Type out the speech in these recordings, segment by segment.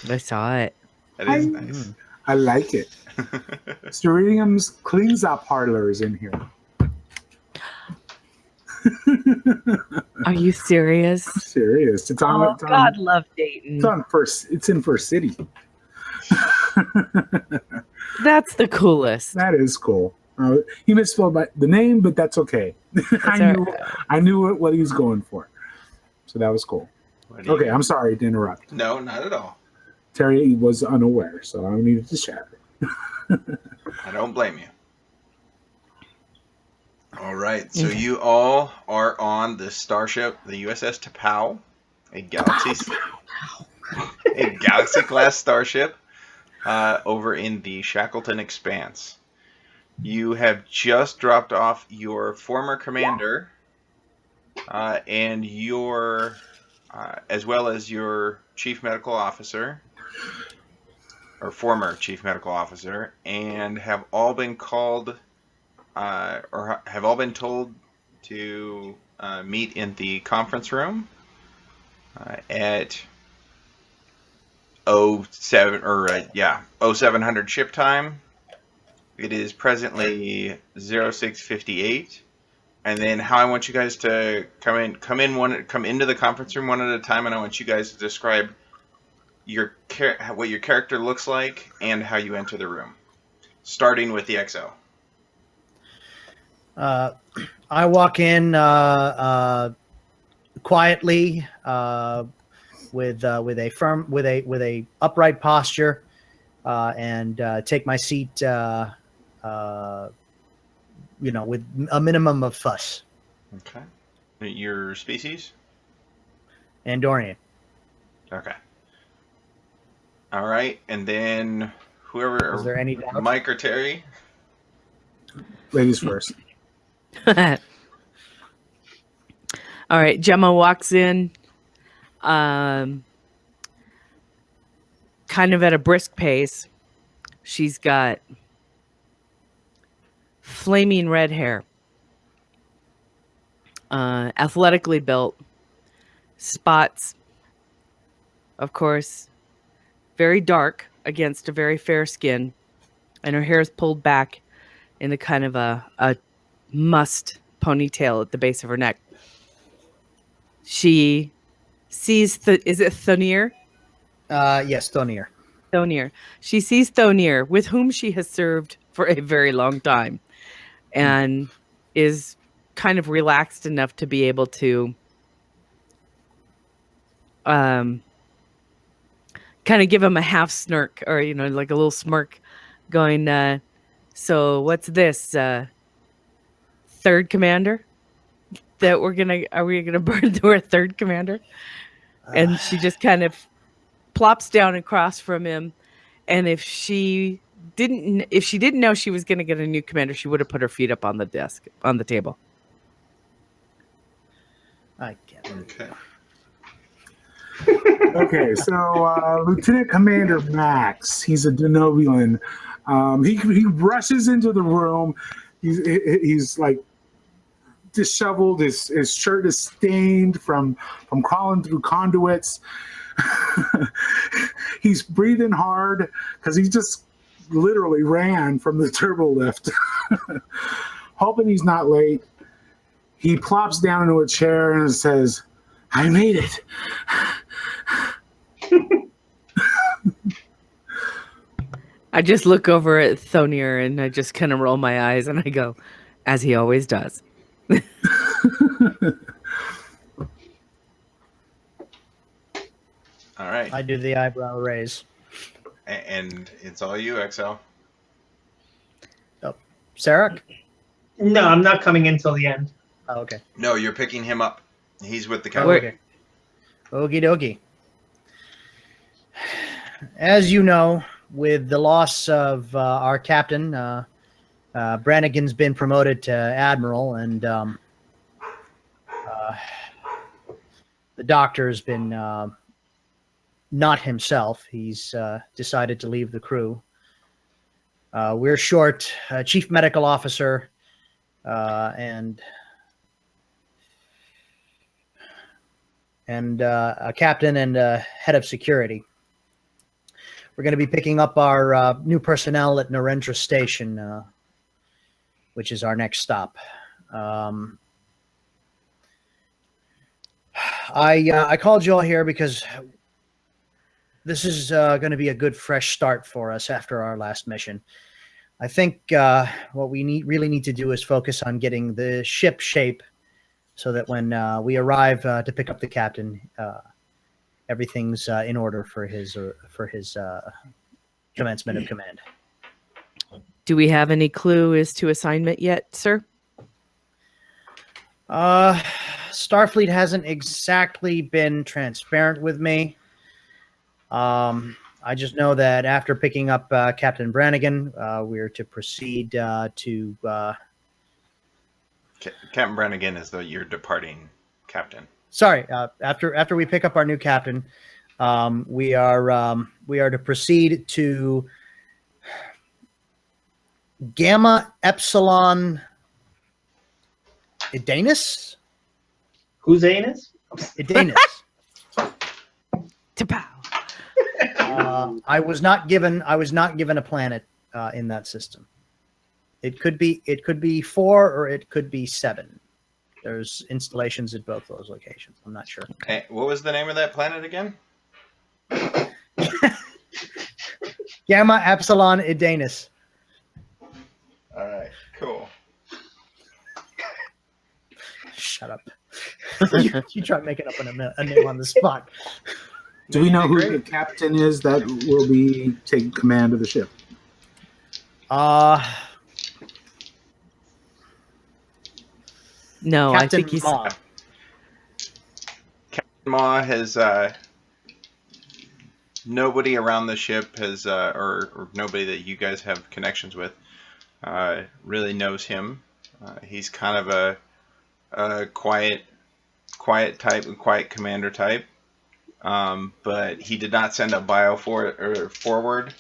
I saw it. That is nice. I like it. Ceridium's cleans up parlors in here. Are you serious? Serious. It's on. Oh, God, love Dayton. It's on first. It's in First City. That's the coolest. That is cool. He misspelled the name, but that's okay. I knew what he was going for. So that was cool. Okay, I'm sorry to interrupt. No, not at all. Terry was unaware, so I needed to share. I don't blame you. All right, so you all are on the starship, the U.S.S. T'Pau, a galaxy-class starship over in the Shackleton Expanse. You have just dropped off your former commander and your, as well as your chief medical officer, or former chief medical officer, and have all been called, or have all been told to meet in the conference room at 0700 ship time. It is presently 0658, and then how I want you guys to come into the conference room one at a time, and I want you guys to describe what your character looks like and how you enter the room, starting with the XO. I walk in quietly with a upright posture and take my seat. With a minimum of fuss. Okay. Your species? Andorian. Okay. All right, and then whoever. Is there any doubt? Mike or Terry? Ladies first. All right, Gemma walks in, kind of at a brisk pace. She's got flaming red hair, athletically built, spots, of course, very dark against a very fair skin, and her hair is pulled back in a kind of a mussed ponytail at the base of her neck. She sees is it Thonir? Yes, Thonir. Thonir. She sees Thonir, with whom she has served for a very long time, and is kind of relaxed enough to be able to kind of give him a half smirk, or like a little smirk, going, so what's this, third commander that are we gonna burn through our third commander? And she just kind of plops down across from him, and if she didn't know she was going to get a new commander, she would have put her feet up on the table. I can't. Okay. Okay, so Lieutenant Commander Max, he's a Denovian. He rushes into the room. He's like disheveled. His shirt is stained from crawling through conduits. He's breathing hard because he just literally ran from the turbo lift. Hoping he's not late, he plops down into a chair and says, "I made it." I just look over at Thonir and I just kind of roll my eyes and I go, as he always does. All right. I do the eyebrow raise. And it's all you, XL. Oh, Serok? No, I'm not coming in till the end. Oh, okay. No, you're picking him up. He's with the captain. Okay. Okie dokie. As you know, with the loss of our captain, Brannigan's been promoted to admiral, and the doctor's been not himself. He's decided to leave the crew. We're short a chief medical officer and a captain and a head of security. we're going to be picking up our new personnel at Narendra Station, which is our next stop. I called you all here because this is going to be a good fresh start for us after our last mission. I think what we really need to do is focus on getting the ship shape so that when we arrive to pick up the captain, everything's in order for his commencement of command. Do we have any clue as to assignment yet, sir? Starfleet hasn't exactly been transparent with me. I just know that after picking up Captain Brannigan, we're to proceed to... Captain Brannigan is your departing captain. Sorry, after we pick up our new captain, we are to proceed to Gamma Epsilon Edanus? Who's Anus? Edanus. Tapow. I was not given a planet in that system. It could be 4 or it could be 7. There's installations at both those locations. I'm not sure. Hey, what was the name of that planet again? Gamma Epsilon Edanus. All right, cool. Shut up. you try making up a name on the spot. Do we know who the captain is that will be taking command of the ship? No, Captain I think he's... Ma. Captain Ma has nobody around the ship has or nobody that you guys have connections with really knows him. He's kind of a quiet type, quiet commander type. But he did not send a bio forward,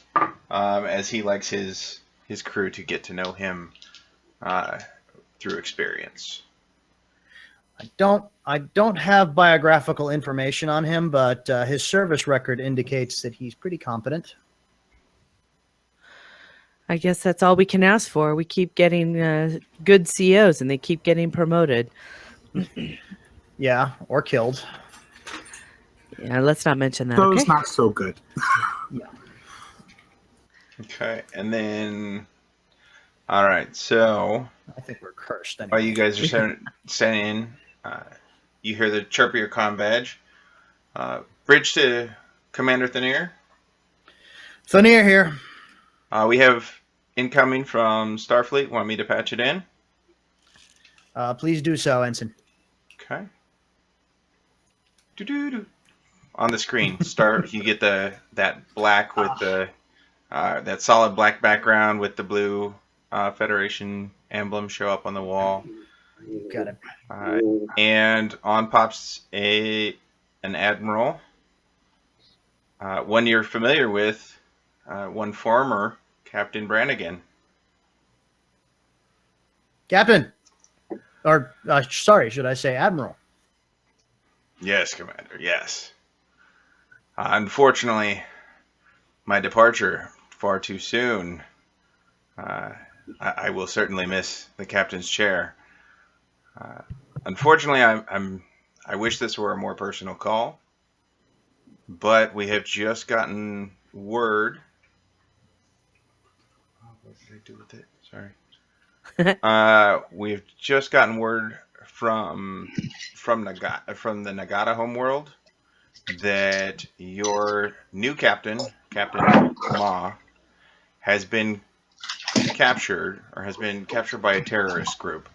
as he likes his crew to get to know him through experience. I don't have biographical information on him, but his service record indicates that he's pretty competent. I guess that's all we can ask for. We keep getting good COs, and they keep getting promoted. Yeah, or killed. Yeah, let's not mention that. Those Okay? not so good. Yeah. Okay, and then, all right. So I think we're cursed. while you guys are setting in, you hear the chirp of your comm badge. Bridge to Commander Thonir. Thonir here. We have incoming from Starfleet. Want me to patch it in? Please do so, Ensign. Okay. Doo-doo-doo. On the screen, you get that black with the that solid black background with the blue Federation emblem show up on the wall. Got it. And on pops an admiral, one you're familiar with, one former Captain Brannigan. Captain, or sorry, should I say Admiral? Yes, Commander. Yes. Unfortunately, my departure far too soon. I will certainly miss the captain's chair. Unfortunately, I wish this were a more personal call, but we have just gotten word. What did I do with it? Sorry. We've just gotten word from the Nagata homeworld that your new captain, Captain Ma, has been captured by a terrorist group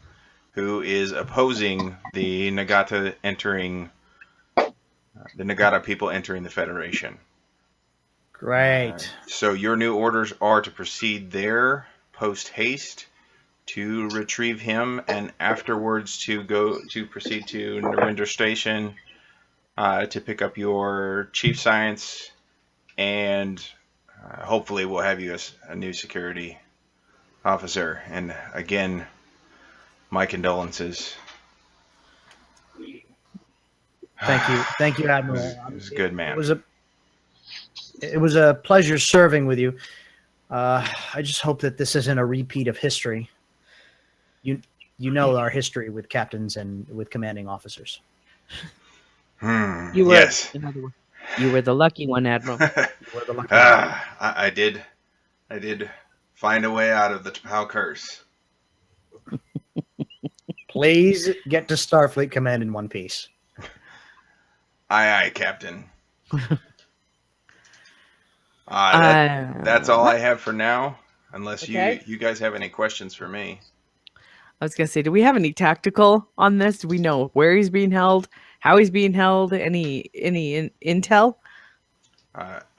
who is opposing the Nagata people entering the Federation. Great. So your new orders are to proceed there post haste to retrieve him, and afterwards to proceed to Narendra Station to pick up your chief science, and hopefully we'll have you as a new security officer. And again, my condolences. Thank you, Admiral. It was good, man. It was a pleasure serving with you. I just hope that this isn't a repeat of history. You know our history with captains and with commanding officers. You were, Yes. in other words, you were the lucky one, Admiral. We're the lucky one. I did find a way out of the T'Pau curse. Please get to Starfleet Command in one piece. Aye, Captain. That's all I have for now, unless Okay. you guys have any questions for me. I was going to say, do we have any tactical on this? Do we know where he's being held, how he's being held, any intel?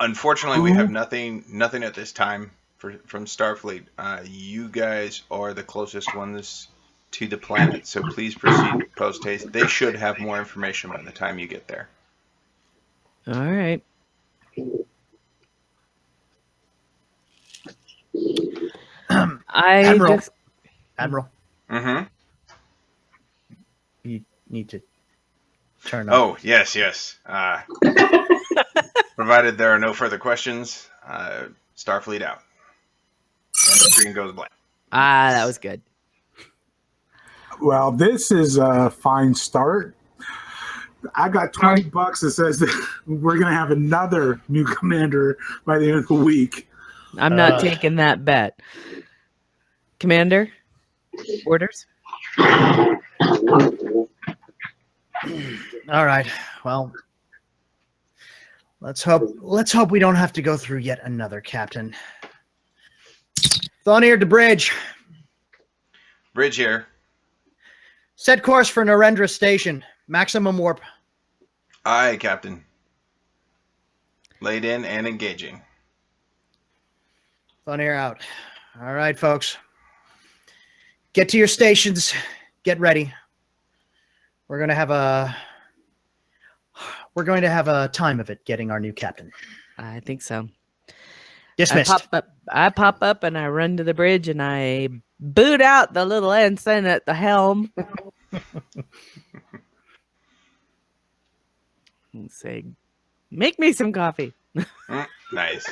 Unfortunately, we have nothing at this time from Starfleet. You guys are the closest ones to the planet, so please proceed post haste. They should have more information by the time you get there. All right. Admiral. Mm-hmm. You need to turn up. Oh, yes. Provided there are no further questions, Starfleet out. And the screen goes blank. That was good. Well, this is a fine start. I got $20 that says that we're going to have another new commander by the end of the week. I'm not taking that bet. Commander, orders? All right. Well, let's hope we don't have to go through yet another captain. Thonir to bridge. Bridge here. Set course for Narendra Station. Maximum warp. Aye, Captain. Laid in and engaging. Thonir out. All right, folks. Get to your stations. Get ready. We're going to have a time of it getting our new captain. I think so. Dismissed. I pop up and I run to the bridge and I boot out the little ensign at the helm. And say, make me some coffee. Nice.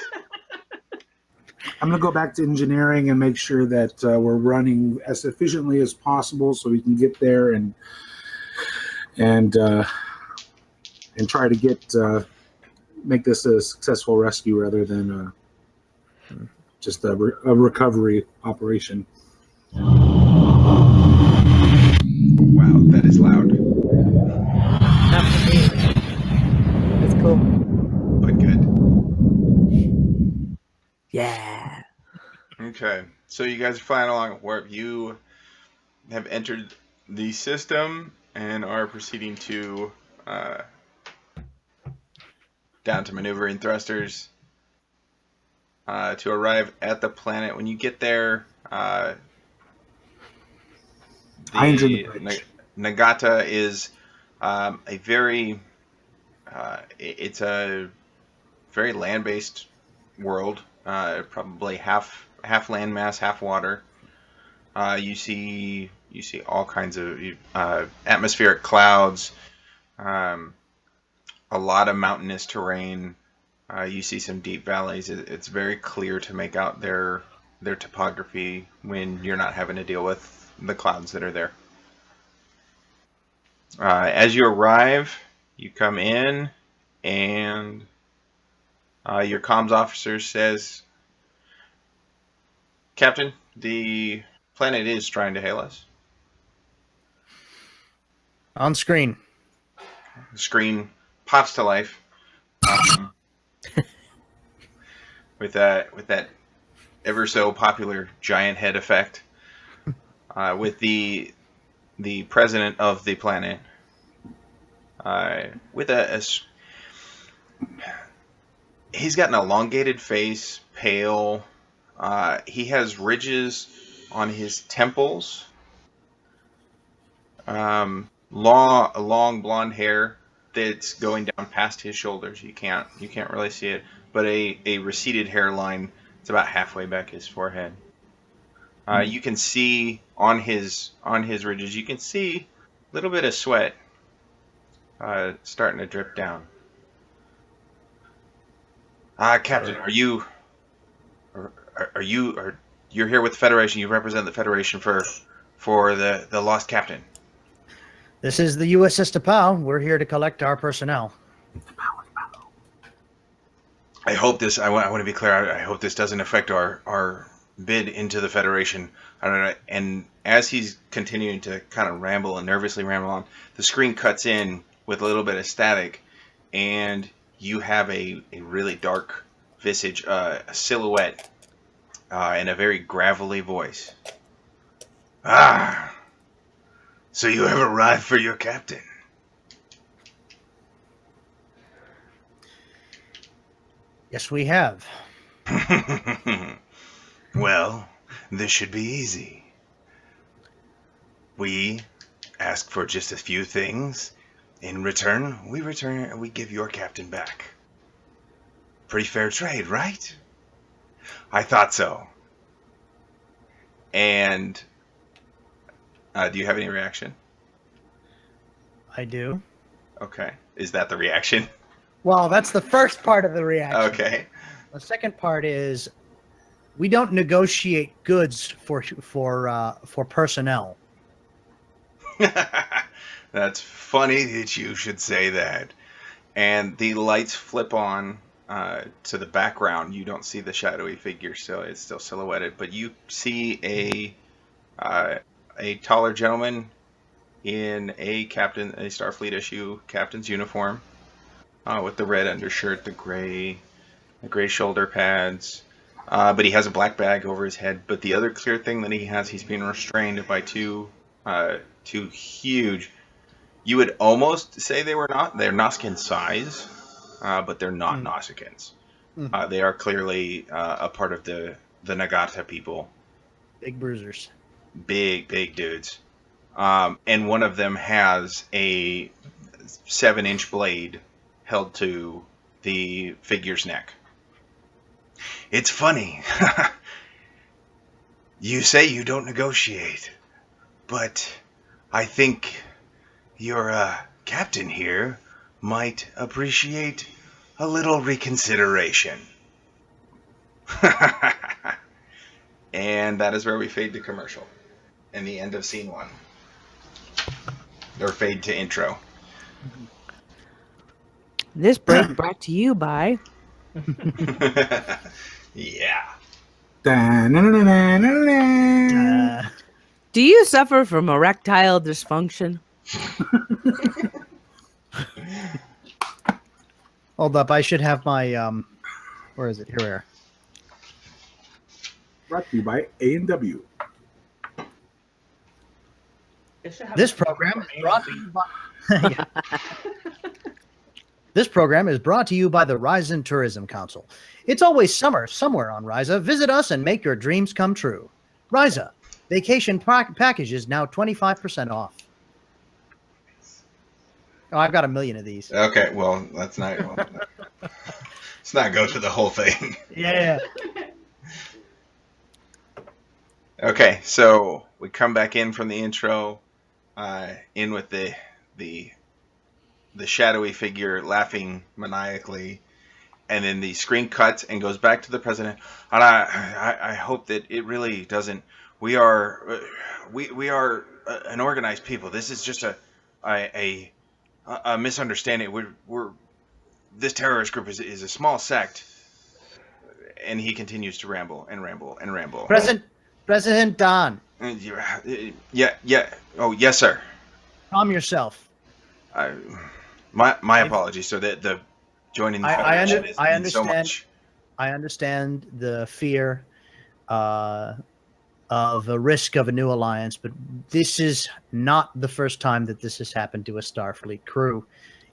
I'm going to go back to engineering and make sure that we're running as efficiently as possible so we can get there and try to make this a successful rescue rather than just a recovery operation. Wow, that is loud. Not for me. That's cool. But good. Yeah. Okay, so you guys are flying along at warp. You have entered the system and are proceeding to down to maneuvering thrusters to arrive at the planet. When you get there, I entered the bridge. Nagata is it's a very land-based world. Probably half landmass, half water. You see all kinds of atmospheric clouds, a lot of mountainous terrain. You see some deep valleys. It's very clear to make out their topography when you're not having to deal with the clouds that are there. As you arrive, you come in, and your comms officer says, Captain, the planet is trying to hail us. On screen. The screen pops to life with that ever so popular giant head effect with the president of the planet with he's got an elongated face, pale. He has ridges on his temples. Long blonde hair that's going down past his shoulders. You can't really see it, but a receded hairline. It's about halfway back his forehead. You can see on his ridges. You can see a little bit of sweat starting to drip down. Captain, you're here with the Federation? You represent the Federation for the lost captain. This is the U.S.S. Tapao. We're here to collect our personnel. I hope this. I want to be clear. I hope this doesn't affect our bid into the Federation. I don't know. And as he's continuing to kind of ramble and nervously ramble on, the screen cuts in with a little bit of static, and you have a really dark visage, a silhouette, and a very gravelly voice. Ah, so you have arrived for your captain. Yes, we have. Well, this should be easy. We ask for just a few things. In return, we give your captain back. Pretty fair trade, right? I thought so. And do you have any reaction? I do. Okay. Is that the reaction? Well, that's the first part of the reaction. Okay. The second part is we don't negotiate goods for personnel. That's funny that you should say that. And the lights flip on to the background. You don't see the shadowy figure still. It's still silhouetted, but you see a taller gentleman in a Starfleet issue captain's uniform, with the red undershirt, the gray shoulder pads. But he has a black bag over his head. But the other clear thing that he has, he's being restrained by two huge. You would almost say they're Nausicaan size, but they're not Nausicaans. They are clearly a part of the Nagata people. Big bruisers. Big dudes. And one of them has a 7-inch blade held to the figure's neck. It's funny. You say you don't negotiate, but I think your captain here might appreciate a little reconsideration. And that is where we fade to commercial. And the end of scene 1. Or fade to intro. This break brought to you by. Yeah. Da-na-na-na-na-na. Do you suffer from erectile dysfunction? Hold up, I should have my where is it? Here we are. Brought to you by A&W. This program is brought to you by This program is brought to you by the Ryzen Tourism Council. It's always summer somewhere on Ryza. Visit us and make your dreams come true. Ryza, vacation packages now 25% off. Oh, I've got a million of these. Okay, well, let's not go through the whole thing. Yeah. Okay, so we come back in from the intro, in with the shadowy figure laughing maniacally, and then the screen cuts and goes back to the president. And I hope that it really doesn't. We are an organized people. This is just a misunderstanding. This terrorist group is a small sect. And he continues to ramble and ramble and ramble. President Don. Yeah. Oh, yes, sir. Calm yourself. My apologies. So the joining the Federation is I understand. so much. I understand the fear of a risk of a new alliance, but this is not the first time that this has happened to a Starfleet crew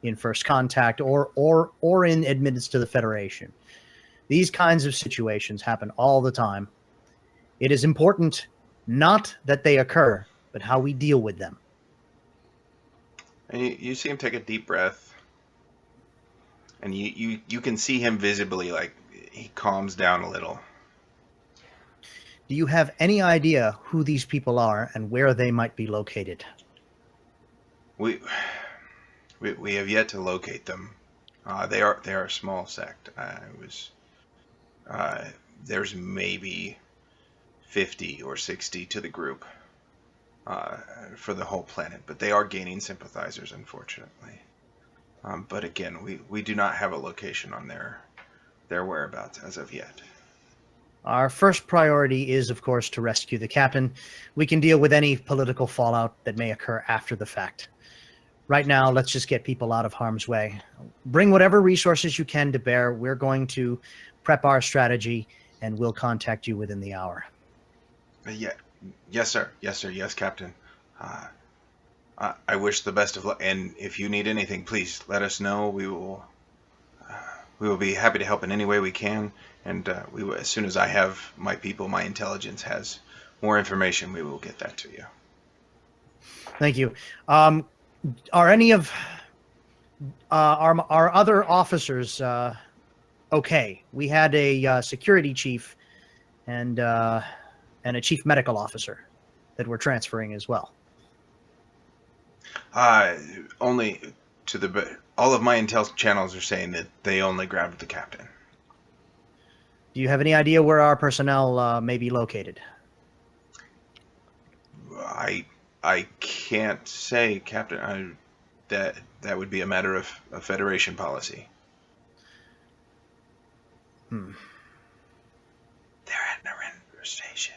in First Contact or in admittance to the Federation. These kinds of situations happen all the time. It is important not that they occur, but how we deal with them. And you see him take a deep breath, and you can see him visibly, like, he calms down a little. Do you have any idea who these people are and where they might be located? We have yet to locate them. They are a small sect. There's maybe 50 or 60 to the group for the whole planet, but they are gaining sympathizers, unfortunately. But again, we do not have a location on their whereabouts as of yet. Our first priority is, of course, to rescue the captain. We can deal with any political fallout that may occur after the fact. Right now, let's just get people out of harm's way. Bring whatever resources you can to bear. We're going to prep our strategy, and we'll contact you within the hour. Yes, sir. Yes, Captain. I wish the best of luck. And if you need anything, please let us know. We will be happy to help in any way we can. And as soon as I have my people, my intelligence has more information, we will get that to you. Thank you. Are any of our other officers okay? We had a security chief and a chief medical officer that we're transferring as well. Only all of my intel channels are saying that they only grabbed the captain. Do you have any idea where our personnel may be located? I can't say, Captain. That would be a matter of Federation policy. They're at Narendra Station.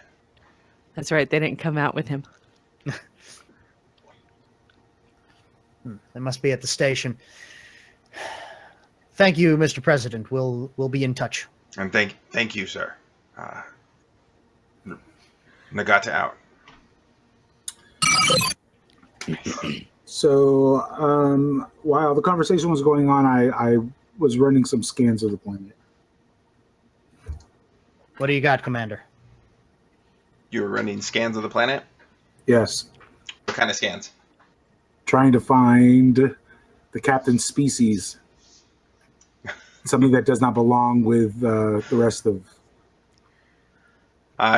That's right. They didn't come out with him. They must be at the station. Thank you, Mr. President. We'll be in touch. And thank you, sir. Nagata out. So while the conversation was going on, I was running some scans of the planet. What do you got, Commander? You were running scans of the planet? Yes. What kind of scans? Trying to find the captain's species. Something that does not belong with the rest of...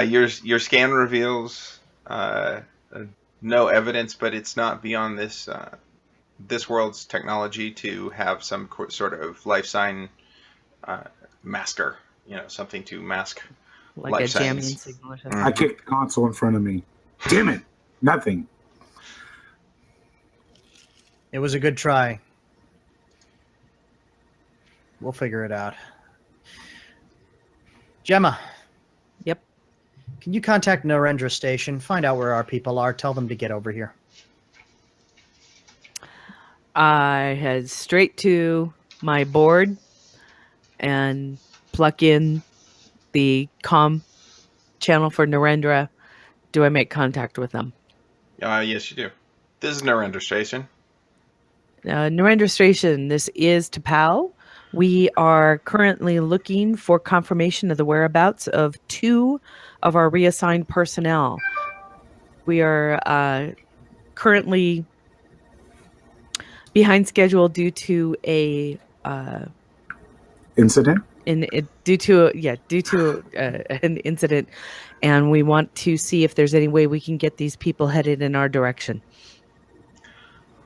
Your scan reveals no evidence, but it's not beyond this world's technology to have some sort of life sign masker. Something to mask Like life a jamming signs. signal or Mm. something. I kicked the console in front of me. Damn it! Nothing. It was a good try. We'll figure it out. Gemma. Yep. Can you contact Narendra Station? Find out where our people are. Tell them to get over here. I head straight to my board and pluck in the comm channel for Narendra. Do I make contact with them? Yes, you do. This is Narendra Station. Narendra Station, this is T'Pau. We are currently looking for confirmation of the whereabouts of 2 of our reassigned personnel. We are currently behind schedule due to a Incident? due to an incident, and we want to see if there's any way we can get these people headed in our direction.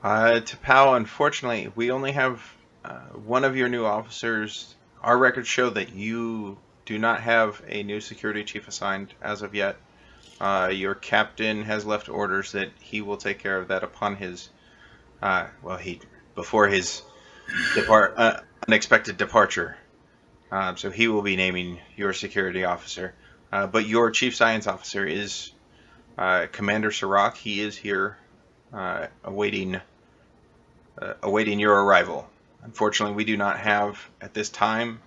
T'Pau, unfortunately, we only have one of your new officers. Our records show that you do not have a new security chief assigned as of yet. Your captain has left orders that he will take care of that upon his, before his unexpected departure. So he will be naming your security officer. But your chief science officer is Commander Serok. He is here awaiting your arrival. Unfortunately, we do not have at this time,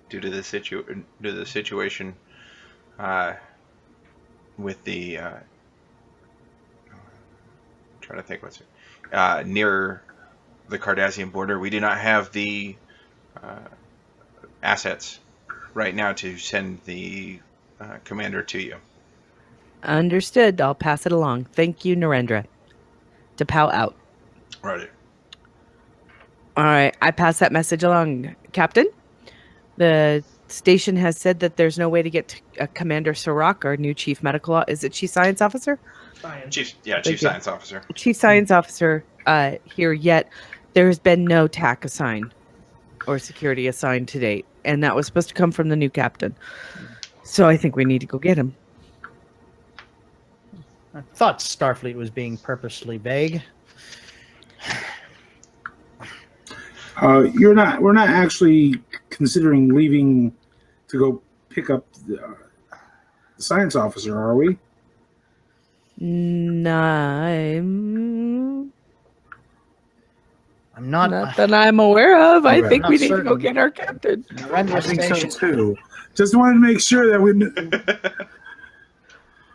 due to the situation with the trying to think what's near the Cardassian border. We do not have the assets right now to send the commander to you. Understood. I'll pass it along. Thank you, Narendra. T'Pau out. Right. All right. I pass that message along, Captain. The station has said that there's no way to get to Commander Serok, our new chief medical. Is it chief science officer? Chief you. science officer. Chief science officer here yet. There has been no TAC assigned. or security assigned to date, and that was supposed to come from the new captain. So I think we need to go get him. I thought Starfleet was being purposely vague. We're not actually considering leaving to go pick up the science officer, are we? I'm not not that I'm aware of. I Okay. think Not we need to go certain. get our captain. Narendra I think Station. so too. Just wanted to make sure that we.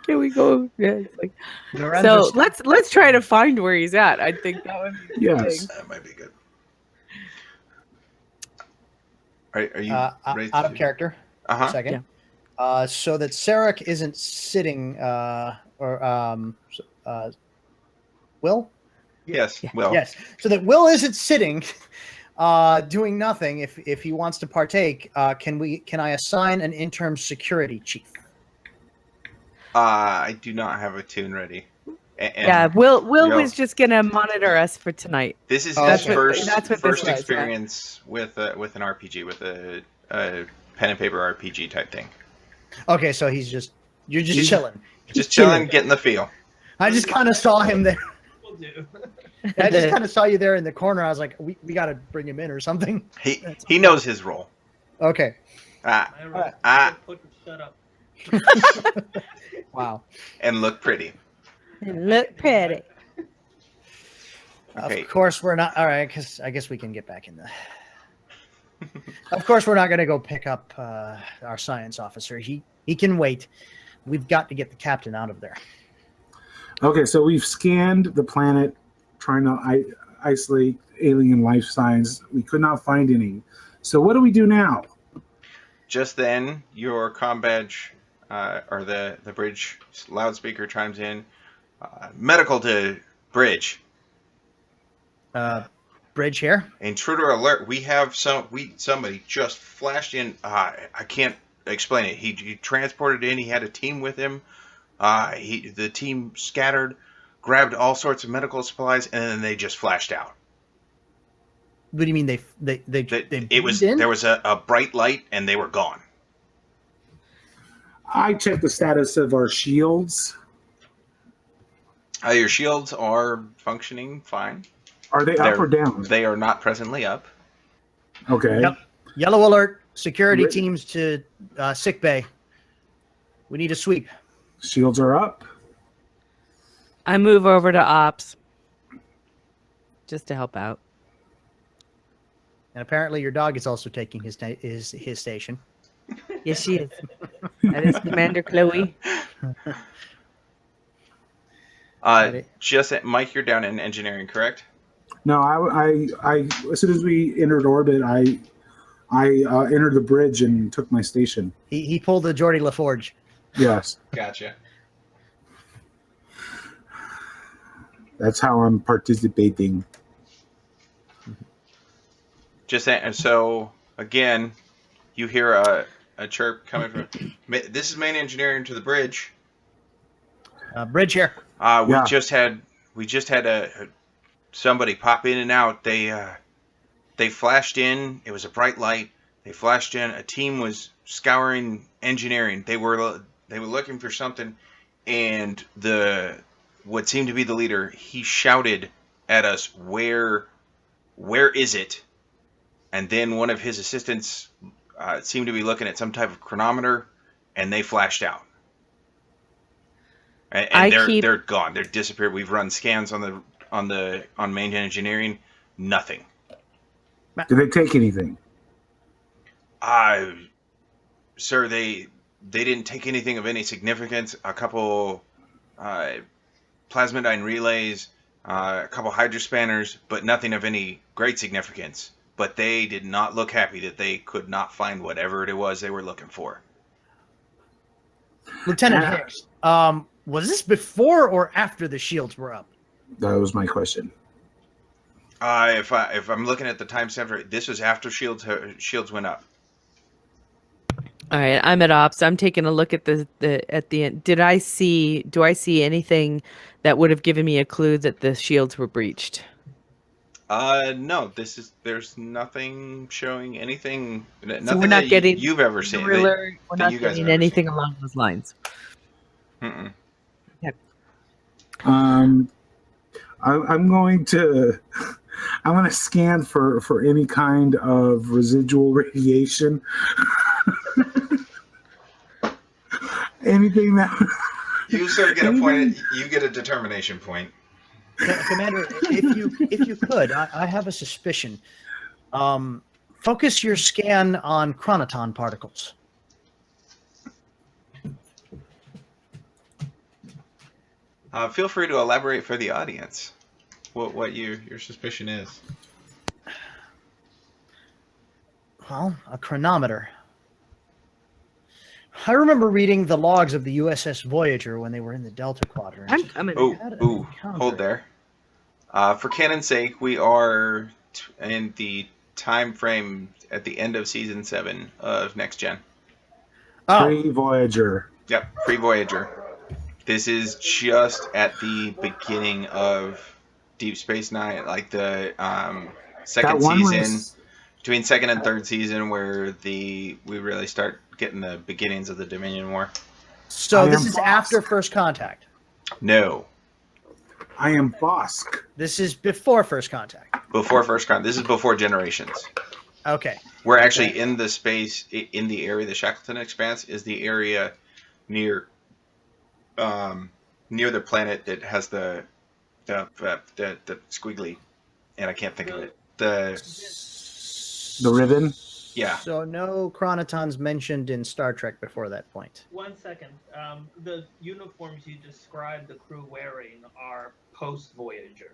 Can we go? Yeah, it's like, Narendra so Sta- let's try to find where he's at. I think that would be the Yes. thing. That might be good. Are you ready out to of do- character. Uh-huh. Second. So that Serok isn't sitting, Will? Yes. Yeah. Well, Yes. So that Will isn't sitting, doing nothing. If he wants to partake, can I assign an interim security chief? I do not have a tune ready. Yeah, Will Yo. was just gonna monitor us for tonight. This is Oh, his okay. first That's what this first was, yeah. experience with an RPG, with a pen and paper RPG type thing. Okay, so you're just He's- chilling. Just chilling, getting the feel. I just kind of saw him there. Will do. I just kind of saw you there in the corner. I was like, we got to bring him in or something. He knows his role. Okay. Ah, I wrote, Ah. shut up. Wow. and look pretty. Look pretty. Okay. Of course we're not. All right, because I guess we can get back in the. Of course we're not going to go pick up our science officer. He can wait. We've got to get the captain out of there. Okay, so we've scanned the planet, trying to isolate alien life signs. We could not find any. So what do we do now? Just then, your comm badge, or the bridge loudspeaker chimes in. Medical to bridge. Bridge here. Intruder alert! We have somebody just flashed in. I can't explain it. He transported in. He had a team with him. The team scattered, grabbed all sorts of medical supplies, and then they just flashed out. What do you mean they It was in? there was a bright light, and they were gone. I checked the status of our shields. Your shields are functioning fine. Are they up or down? They are not presently up. Okay. Yep. Yellow alert. Security Written. teams to sick bay. We need a sweep. Shields are up. I move over to ops just to help out. And apparently your dog is also taking his station. Yes, she is. That is Commander Chloe. Just Mike, you're down in engineering, correct? No, I as soon as we entered orbit, I entered the bridge and took my station. He pulled the Geordie LaForge. Yes, Gotcha. that's how I'm participating. Just so again, you hear a chirp coming from. This is main engineering to the bridge. Bridge here. Yeah. We just had somebody pop in and out. They flashed in. It was a bright light. They flashed in. A team was scouring engineering. They were looking for something, and what seemed to be the leader, he shouted at us, where is it? And then one of his assistants seemed to be looking at some type of chronometer, and they flashed out. And they're gone. They're disappeared. We've run scans on main engineering. Nothing. Did they take anything? Sir, they didn't take anything of any significance. A couple plasmodine relays, a couple hydrospanners, but nothing of any great significance. But they did not look happy that they could not find whatever it was they were looking for. Lieutenant Yeah. Hicks. Was this before or after the shields were up? That was my question. If I'm looking at the timestamp, this was after shields went up. All right, I'm at ops. I'm taking a look at the end. Do I see anything that would have given me a clue that the shields were breached? No. There's nothing showing anything. So Nothing we're not that getting you've ever seen. thriller. We're that not you guys getting have ever anything seen. along those lines. Mm-mm. I'm going to scan for any kind of residual radiation. Anything that You sort of get a point. You get a determination point. Commander, if you could, I have a suspicion. Focus your scan on chronoton particles. Feel free to elaborate for the audience what your suspicion is. Well, a chronometer. I remember reading the logs of the U.S.S. Voyager when they were in the Delta Quadrant. I'm coming. Hold there. For canon's sake, we are in the time frame at the end of season 7 of Next Gen. pre-Voyager. Yep, pre-Voyager. This is just at the beginning of Deep Space Nine, like the second season, between second and third season, where we really start getting the beginnings of the Dominion War. So this is after First Contact. No. I am Bosk. This is before First Contact. Before First Contact. This is before Generations. Okay. We're actually in the space, in the area, the Shackleton Expanse is the area near the planet that has the squiggly, and I can't think of it. The ribbon? Yeah. So no chronotons mentioned in Star Trek before that point. 1 second. The uniforms you described the crew wearing are post-Voyager.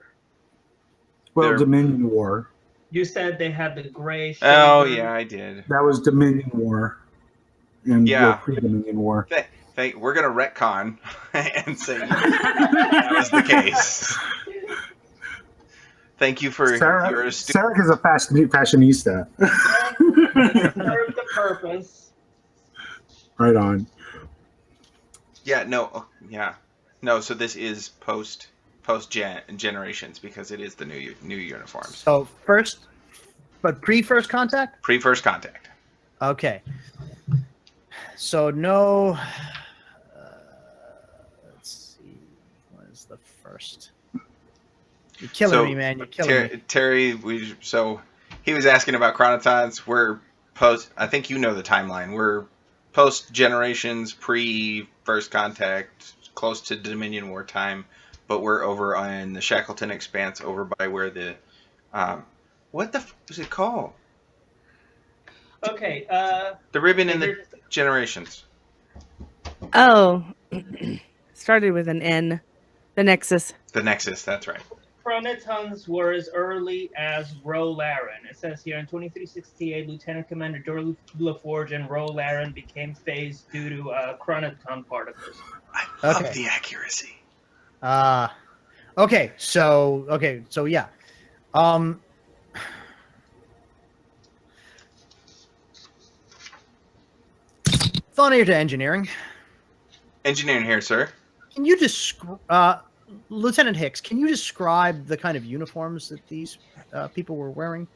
Well, Dominion War. You said they had the gray shirt. Oh, yeah, I did. That was Dominion War. And pre-Dominion War. We're going to retcon and say that was the case. Thank you for your astute... Serok is a fashionista. Serve the purpose. Right on. Yeah, no. So this is post generations because it is the new uniforms. So pre-First Contact? Pre-First Contact. Okay. So no. Let's see. What is the first? You're killing me, man. You're killing me. Terry, so he was asking about chronotons. We're post. I think you know the timeline. We're post generations, pre-First Contact, close to Dominion War time, but we're over on the Shackleton Expanse, over by where the what the is it called? Okay. The ribbon in the Generations. Oh, started with an N. The Nexus. The Nexus. That's right. Chronotons were as early as Ro Laren. It says here in 2368, Lieutenant Commander George LaForge and Ro Laren became phased due to chronoton particles. I love the accuracy. Okay, so yeah. Thonir to engineering. Engineering here, sir. Can you Lieutenant Hicks, can you describe the kind of uniforms that these people were wearing?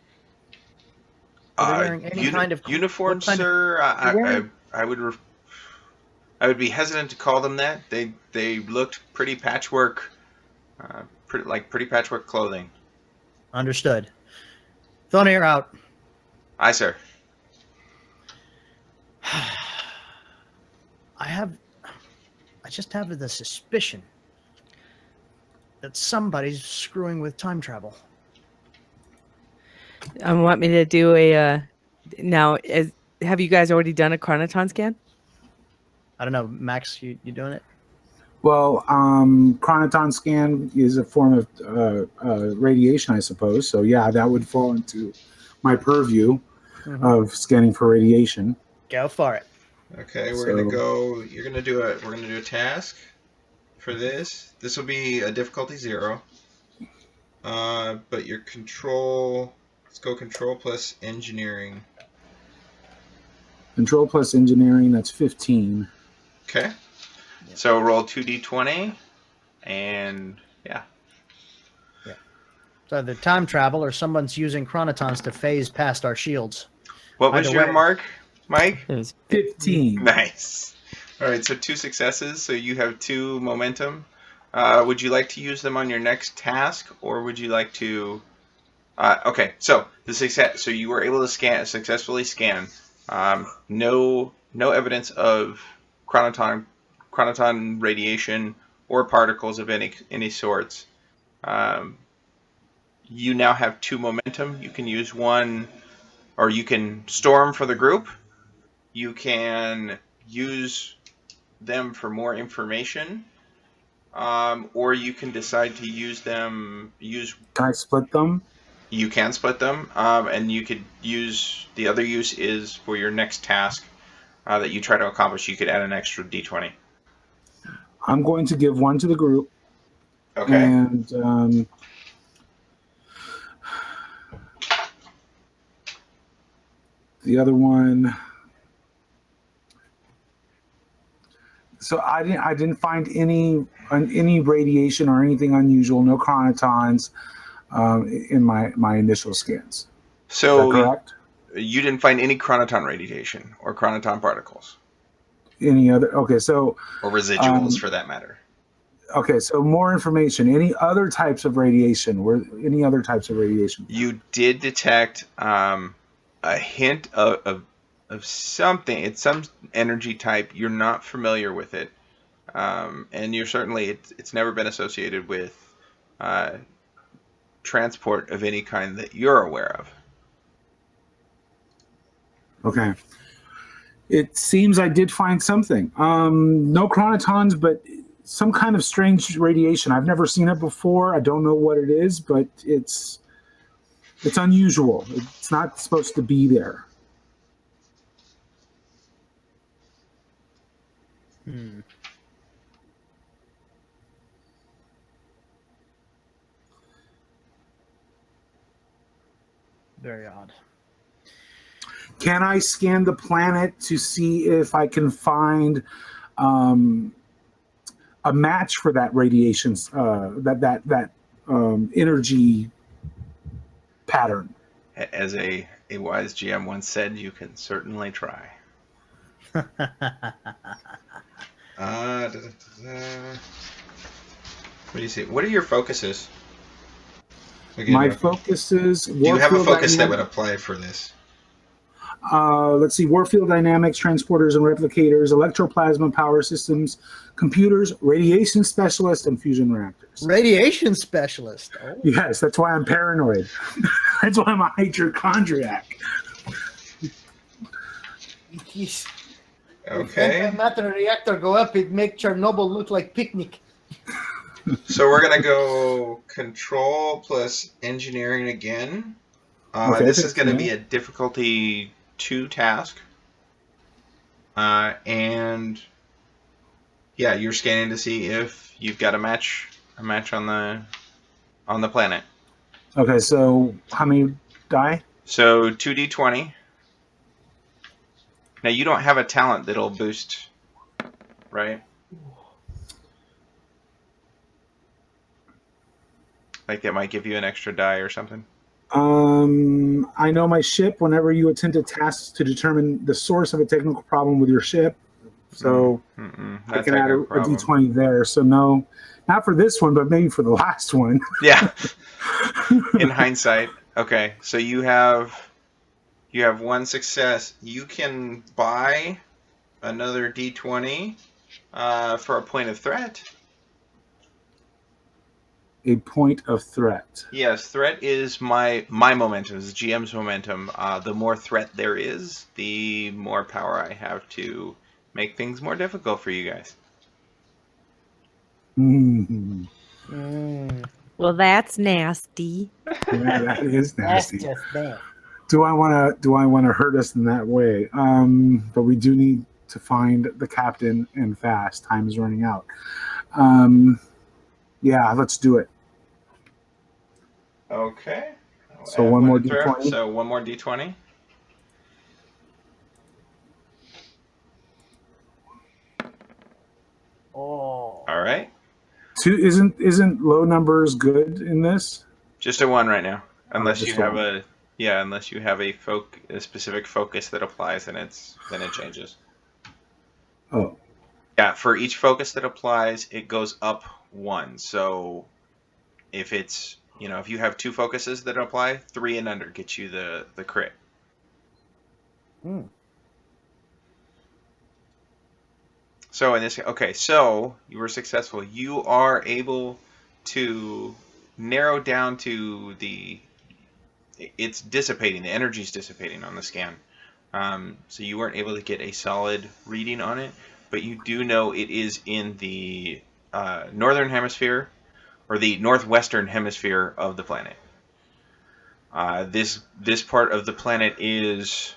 Were they wearing any kind of uniforms, sir? I would be hesitant to call them that. They looked pretty patchwork, pretty patchwork clothing. Understood. Thonir out. Aye, sir. I just have the suspicion that somebody's screwing with time travel. Want me to do now? Have you guys already done a chronoton scan? I don't know, Max. You doing it? Well, chronoton scan is a form of radiation, I suppose. So yeah, that would fall into my purview of scanning for radiation. Go for it. Okay, we're gonna go. We're gonna do a task for this. This will be a difficulty 0. But your control. Let's go control plus engineering. Control plus engineering. That's 15. Okay. So roll 2d20, and yeah. So either time travel or someone's using chronotons to phase past our shields. What was Either your way. mark, Mike? It was 15. Nice. All right, so 2 successes, so you have 2 momentum. Would you like to use them on your next task, or would you like to? Okay, so the success. So you were able to successfully scan. No evidence of chronoton radiation or particles of any sorts. You now have 2 momentum. You can use one, or you can storm for the group. You can use them for more information, or you can decide to use them. Can I split them? You can split them, and you could use the other use is for your next task that you try to accomplish. You could add an extra d20. I'm going to give one to the group. Okay. And the other one. So I didn't find any radiation or anything unusual. No chronotons in my initial scans. Is that So correct? you didn't find any chronoton radiation or chronoton particles Any other? Okay, so or residuals for that matter. okay, so more information. Any other types of radiation? Any other types of radiation? You did detect a hint of something. It's some energy type. You're not familiar with it, and you're certainly it's never been associated with transport of any kind that you're aware of. Okay. It seems I did find something. No chronotons, but some kind of strange radiation. I've never seen it before. I don't know what it is, but it's unusual. It's not supposed to be there. Very odd. Can I scan the planet to see if I can find a match for that radiation, that energy pattern? As a wise GM once said, you can certainly try. What do you see? What are your focuses? Again, My focuses. do you have a focus that would apply for this? Let's see, Warfield dynamics, transporters and replicators, electroplasma power systems, computers, radiation specialist, and fusion reactors. Radiation specialist. Oh. Yes, that's why I'm paranoid. That's why I'm a hypochondriac. Yes. Okay. If antimatter reactor go up, it make Chernobyl look like picnic. So we're gonna go control plus engineering again. Okay, this is gonna 15. be a difficulty 2 task. And yeah, you're scanning to see if you've got a match on the planet. Okay, so how many die? So 2d20. Now you don't have a talent that'll boost, right? Like that might give you an extra die or something. I know my ship. Whenever you attempt a task to determine the source of a technical problem with your ship, so I can add a d20 there. So no, not for this one, but maybe for the last one. Yeah. In hindsight, okay. So you have 1 success. You can buy another d20 for a point of threat. A point of threat. Yes, threat is my momentum. It's GM's momentum. The more threat there is, the more power I have to make things more difficult for you guys. Mm. Well, that's nasty. Yeah, that is nasty. That's just bad. Do I want to hurt us in that way? But we do need to find the captain and fast. Time is running out. Yeah, let's do it. Okay. So one more d20. So one more d20. Oh. All right. Two isn't low numbers good in this? Just a 1 right now. Unless just you a have one. unless you have a specific focus that applies, then it changes. Oh, Yeah, for each focus that applies, it goes up 1. So if it's, if you have 2 focuses that apply, 3 and under gets you the crit. So in this, okay, so you were successful. You are able to narrow down to it's dissipating. The energy's dissipating on the scan. So you weren't able to get a solid reading on it, but you do know it is in the northern hemisphere or the northwestern hemisphere of the planet. This part of the planet is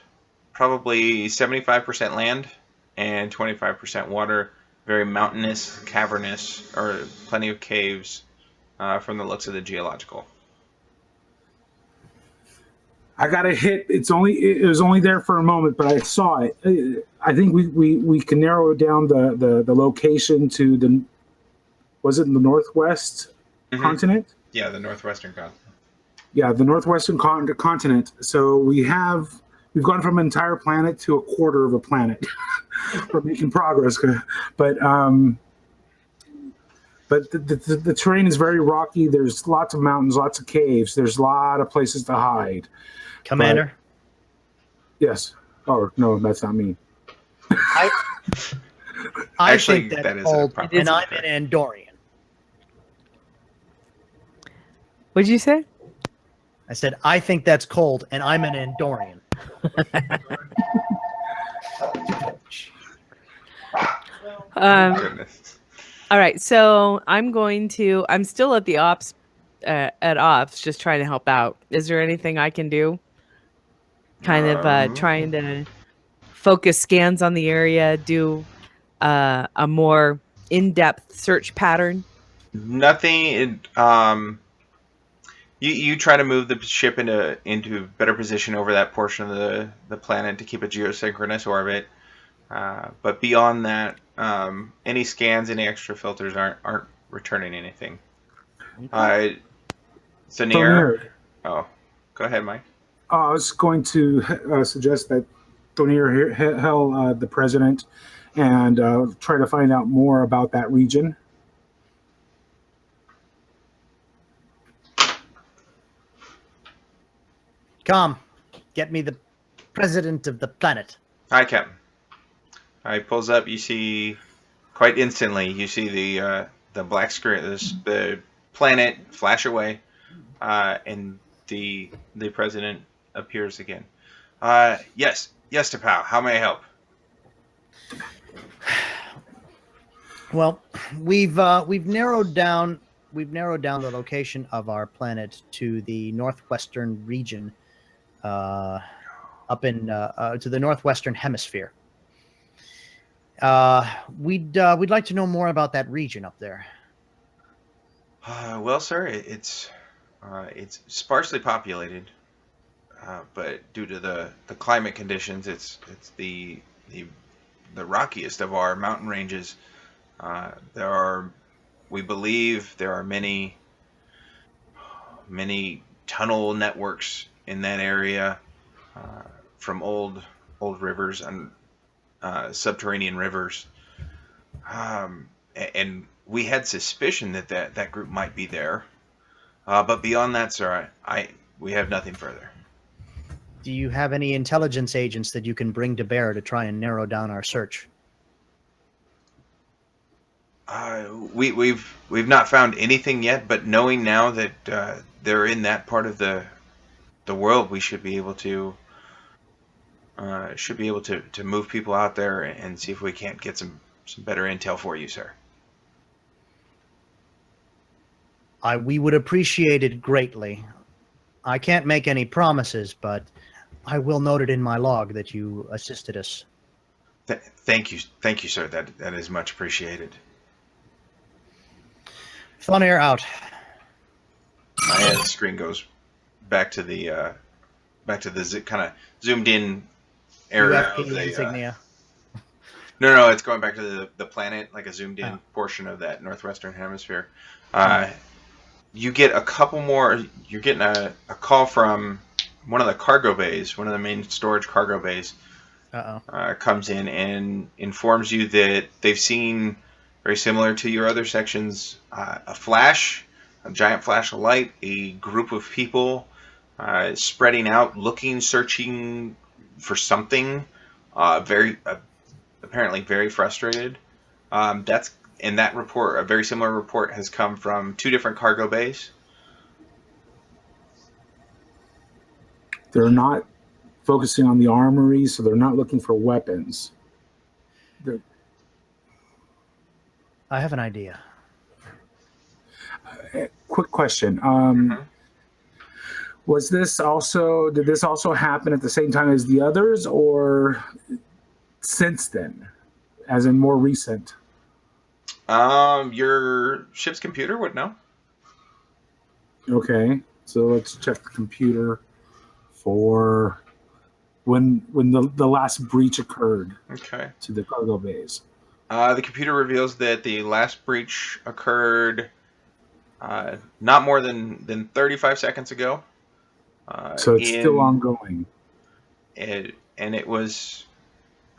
probably 75% land and 25% water. Very mountainous, cavernous, or plenty of caves from the looks of the geological. I got a hit. It was only there for a moment, but I saw it. I think we can narrow down the location to was it the northwest continent? Yeah, the northwestern continent. Yeah, the northwestern continent. So we've gone from an entire planet to a quarter of a planet. We're making progress, but the terrain is very rocky. There's lots of mountains, lots of caves. There's a lot of places to hide. Commander? Yes. Oh, no, that's not me. I Actually, think that that's is cold, a and I'm an Andorian. What'd you say? I said, I think that's cold, and I'm an Andorian. Goodness. All right, so I'm still at the ops, just trying to help out. Is there anything I can do? Kind of trying to focus scans on the area, do a more in-depth search pattern. Nothing. You try to move the ship into better position over that portion of the planet to keep a geosynchronous orbit. But beyond that, any scans, any extra filters aren't returning anything. Thonir. Thonir. Oh, go ahead, Mike. I was going to suggest that Thonir hail the president and try to find out more about that region. Come, get me the president of the planet. Hi, Captain. He pulls up. You see, quite instantly, you see the black screen, the planet flash away, and the president appears again. Yes, T'Pau. How may I help? Well, we've narrowed down the location of our planet to the northwestern region, up in to the northwestern hemisphere. We'd like to know more about that region up there. Well, sir, it's sparsely populated, but due to the climate conditions, it's the rockiest of our mountain ranges. We believe there are many tunnel networks in that area, from old rivers and subterranean rivers, and we had suspicion that group might be there, but beyond that, sir, we have nothing further. Do you have any intelligence agents that you can bring to bear to try and narrow down our search? We've not found anything yet, but knowing now that they're in that part of the world, we should be able to move people out there and see if we can't get some better intel for you, sir. We would appreciate it greatly. I can't make any promises, but I will note it in my log that you assisted us. Thank you, sir. That is much appreciated. Thonir out. The screen goes back to the kind of zoomed in area of the insignia. No, it's going back to the planet, like a zoomed in portion of that northwestern hemisphere. you get a couple more. You're getting a call from one of the cargo bays, one of the main storage cargo bays. Comes in and informs you that they've seen, very similar to your other sections, a flash, a giant flash of light, a group of people spreading out, looking, searching for something, apparently very frustrated. That report, a very similar report, has come from 2 different cargo bays. They're not focusing on the armory, so they're not looking for weapons. I have an idea. Quick question. Did this also happen at the same time as the others, or since then, as in more recent? Your ship's computer would know. Okay, so let's check the computer for when the last breach occurred. Okay. To the cargo bays. The computer reveals that the last breach occurred not more than 35 seconds ago. So it's still ongoing. And it was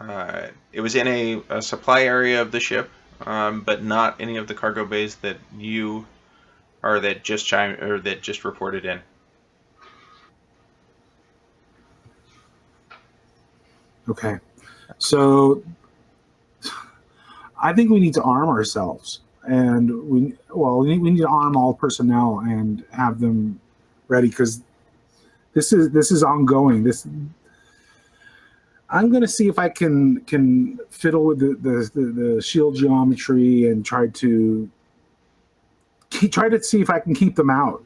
in a supply area of the ship, but not any of the cargo bays that just reported in. Okay, so I think we need to arm ourselves, and we need to arm all personnel and have them ready, because this is ongoing. I'm going to see if I can fiddle with the shield geometry and try to see if I can keep them out.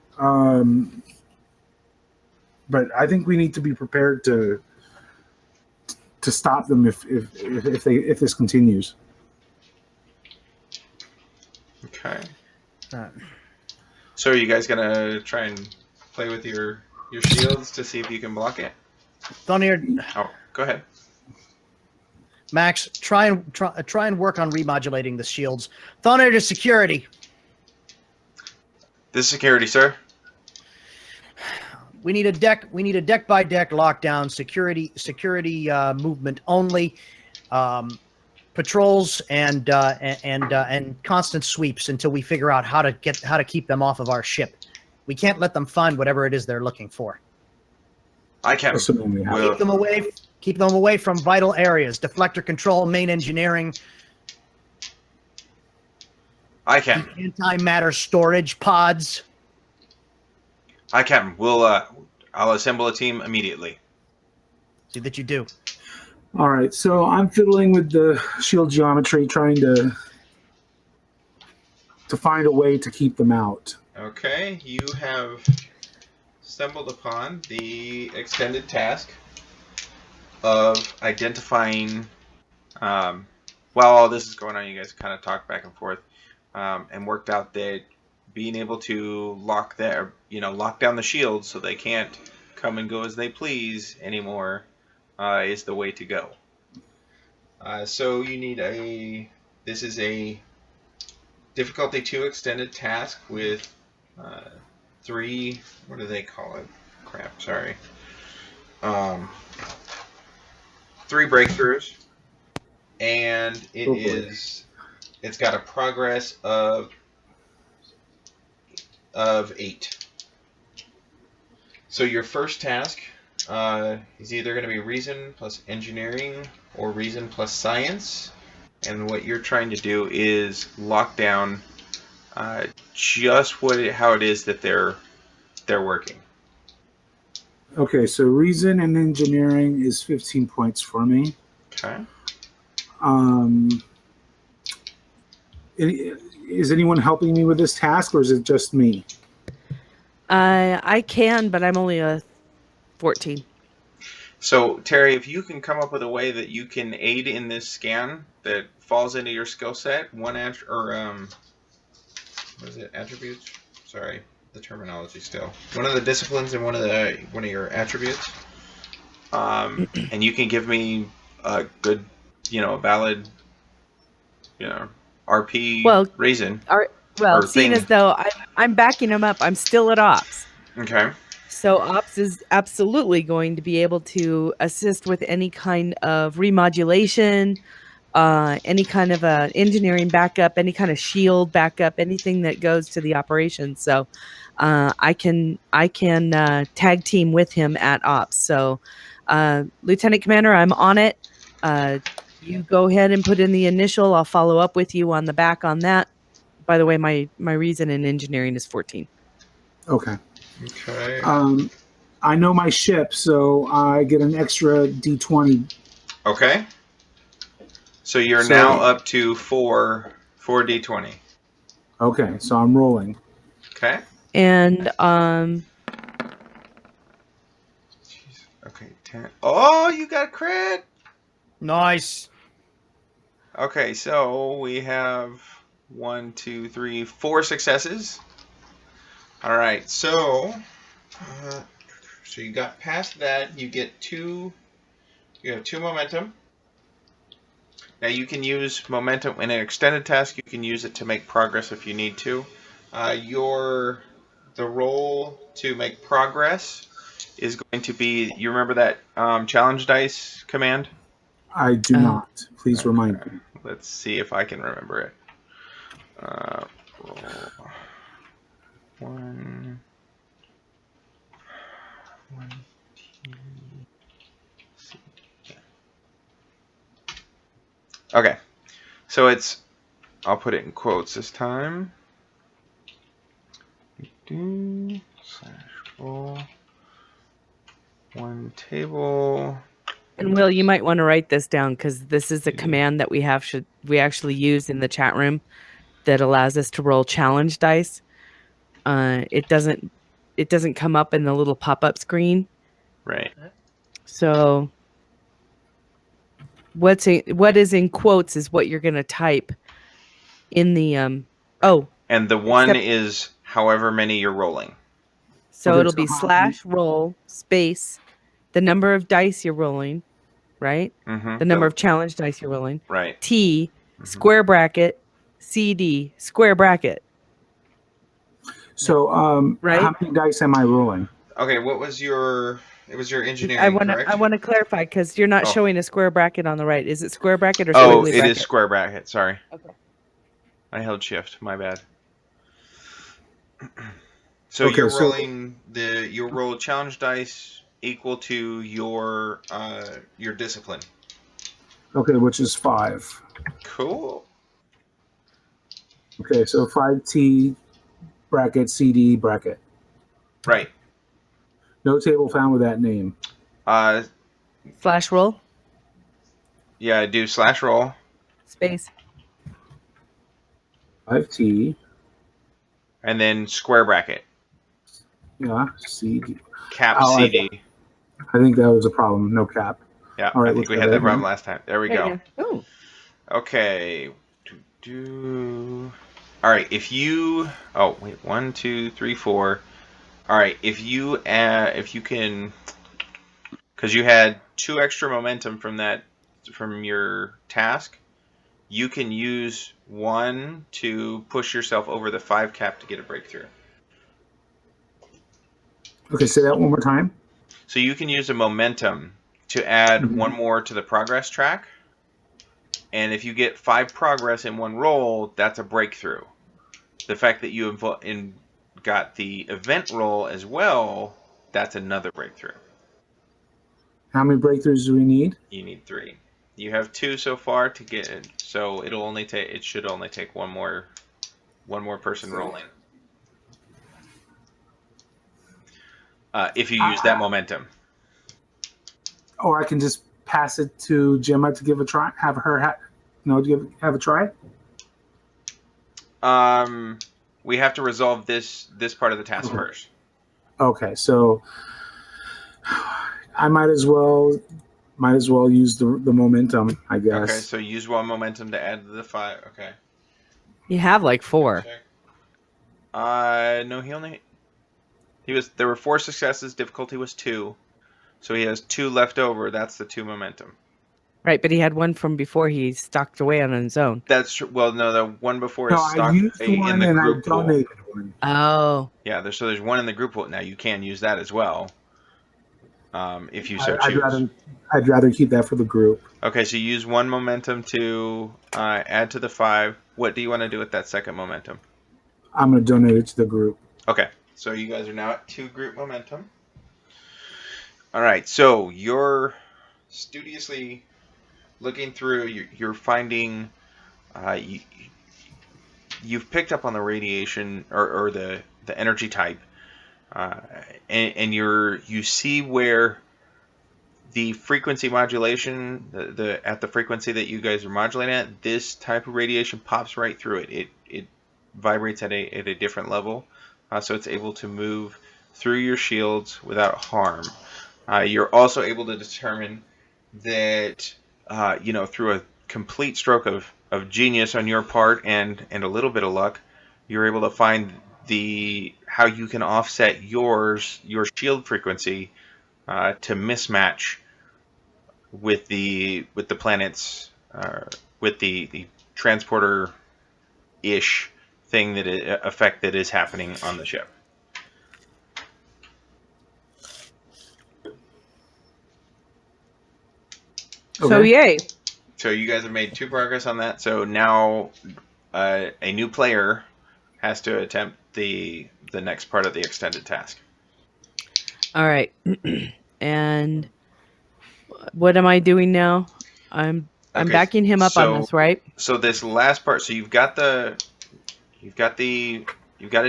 But I think we need to be prepared to stop them if this continues. Okay. So are you guys gonna try and play with your shields to see if you can block it? Thonir. Oh, go ahead. Max, try and work on remodulating the shields. Thonir to security. This is security, sir. We need a deck by deck lockdown. Security movement only. Patrols and constant sweeps until we figure out how to keep them off of our ship. We can't let them find whatever it is they're looking for. I can. Keep them away from vital areas. Deflector control, main engineering. I can. Antimatter storage pods. I can. I'll assemble a team immediately. See that you do. All right, so I'm fiddling with the shield geometry, trying to find a way to keep them out. Okay, you have stumbled upon the extended task of identifying. While all this is going on, you guys kind of talk back and forth, and worked out that being able to lock down the shields so they can't come and go as they please anymore is the way to go. So you need this is a difficulty 2 extended task with 3, what do they call it? Crap, sorry. 3 breakthroughs, and it's got a progress of 8. So your first task is either going to be reason plus engineering or reason plus science, and what you're trying to do is lock down just how it is that they're working. Okay, so reason and engineering is 15 points for me. Okay. Is anyone helping me with this task, or is it just me? I can, but I'm only a 14. So, Terry, if you can come up with a way that you can aid in this scan that falls into your skill set, what is it? Attributes? Sorry, the terminology still. One of the disciplines and one of your attributes. And you can give me a good, a valid, RP reason. Well, or seeing thing. as though I'm backing him up, I'm still at ops. Okay. So ops is absolutely going to be able to assist with any kind of remodulation, any kind of engineering backup, any kind of shield backup, anything that goes to the operation. So I can tag team with him at ops. So Lieutenant Commander, I'm on it. You go ahead and put in the initial. I'll follow up with you on the back on that. By the way, my reason in engineering is 14. Okay. Okay. I know my ship, so I get an extra D20. Okay. So you're So- now up to 4d20. Okay, so I'm rolling. Okay. And Okay. 10. Oh, you got a crit. Nice. Okay, so we have 1, 2, 3, 4 successes. All right, so you got past that. You get 2. You have 2 momentum. Now you can use momentum in an extended task. You can use it to make progress if you need to. The roll to make progress is going to be. You remember that challenge dice command? I do not. Please remind me. Let's see if I can remember it. Roll 1, 2, C. Okay, so it's. I'll put it in quotes this time. /roll 1 table. And Will, you might want to write this down because this is a command that we actually use in the chat room that allows us to roll challenge dice. It doesn't come up in the little pop-up screen. Right. So what is in quotes is what you're going to type in the And the 1 is however many you're rolling. So Okay, it'll so be how- /roll space the number of dice you're rolling, right? Mm-hmm. The number of challenge dice you're rolling. Right. T square bracket CD square bracket. So, Right? how many dice am I rolling? Okay, what was your... It was your engineering, I want correct? to clarify because you're not Oh. showing a square bracket on the right. Is it square bracket or Oh, squiggly it bracket? is square bracket. Sorry. Okay. I held shift. My bad. So Okay, you're so- rolling you roll challenge dice equal to your discipline. Okay, which is 5. Cool. Okay, so 5T bracket CD bracket. Right. No table found with that name. /roll Yeah, do /roll. space. 5T. And then square bracket. Yeah, CD. Cap Oh, CD. I think that was a problem. No cap. Yeah, All right, I think let's we try had that that problem again. last time. There we There go. you go. Ooh. Okay. All right, if you... Oh, wait. 1, 2, 3, 4. All right, if you can... Because you had 2 extra momentum from your task, you can use 1 to push yourself over the 5 cap to get a breakthrough. Okay, say that one more time. So you can use a momentum to add Mhm. 1 more to the progress track. And if you get 5 progress in 1 roll, that's a breakthrough. The fact that you got the event roll as well, that's another breakthrough. How many breakthroughs do we need? You need 3. You have 2 so far to get it, so it should only take one more person rolling. If you use that momentum. Or I can just pass it to Gemma to give a try. Have her have a try. We have to resolve this part of the task Okay. first. Okay, so I might as well use the momentum, I guess. Okay, so use 1 momentum to add to the 5. Okay. You have like 4. Check. No, there were 4 successes, difficulty was 2. So he has 2 left over, that's the 2 momentum. Right, but he had one from before he stocked away on his own. That's true. Well, no, the one before No, is I stocked used in one the and I group pool. donated one. Oh, Yeah, there's one in the group pool. Now you can use that as well, if you so I'd choose. rather keep that for the group. Okay, so you use one momentum to add to the 5. What do you want to do with that second momentum? I'm gonna donate it to the group. Okay, so you guys are now at 2 group momentum. All right, so you're studiously looking through. You're finding. You've picked up on the radiation or the energy type, and you see where the frequency modulation, at the frequency that you guys are modulating at, this type of radiation pops right through it. It vibrates at a different level, so it's able to move through your shields without harm. You're also able to determine that, through a complete stroke of genius on your part and a little bit of luck, you're able to find how you can offset your shield frequency to mismatch with the planet's with the transporter ish thing effect that is happening on the ship. so Okay. yay. So you guys have made 2 progress on that. So now a new player has to attempt the next part of the extended task. All right. And what am I doing now? I'm Okay, backing him up on this, right? So this last part. So you've got it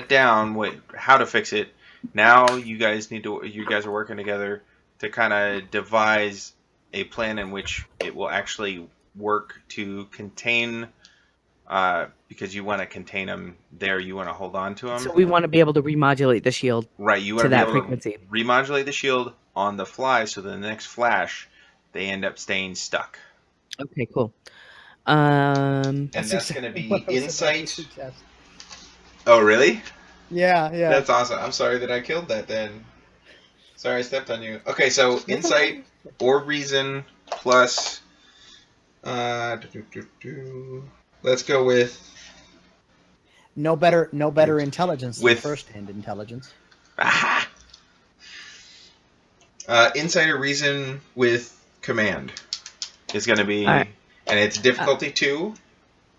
down. How to fix it. Now you guys are working together to kind of devise a plan in which it will actually work to contain. Because you want to contain them there, you want to hold on to them. So we want to be able to remodulate the shield. Right, you want to to be that able frequency. to remodulate the shield on the fly, so the next flash, they end up staying stuck. Okay, cool. And that's going to be what I was about to insight. suggest. Oh, really? Yeah. That's awesome. I'm sorry that I killed that then. Sorry I stepped on you. Okay, so insight or reason plus... Let's go with... No better intelligence than With- first-hand intelligence. Aha! Insight or reason with command is going to be... All right. And it's difficulty 2.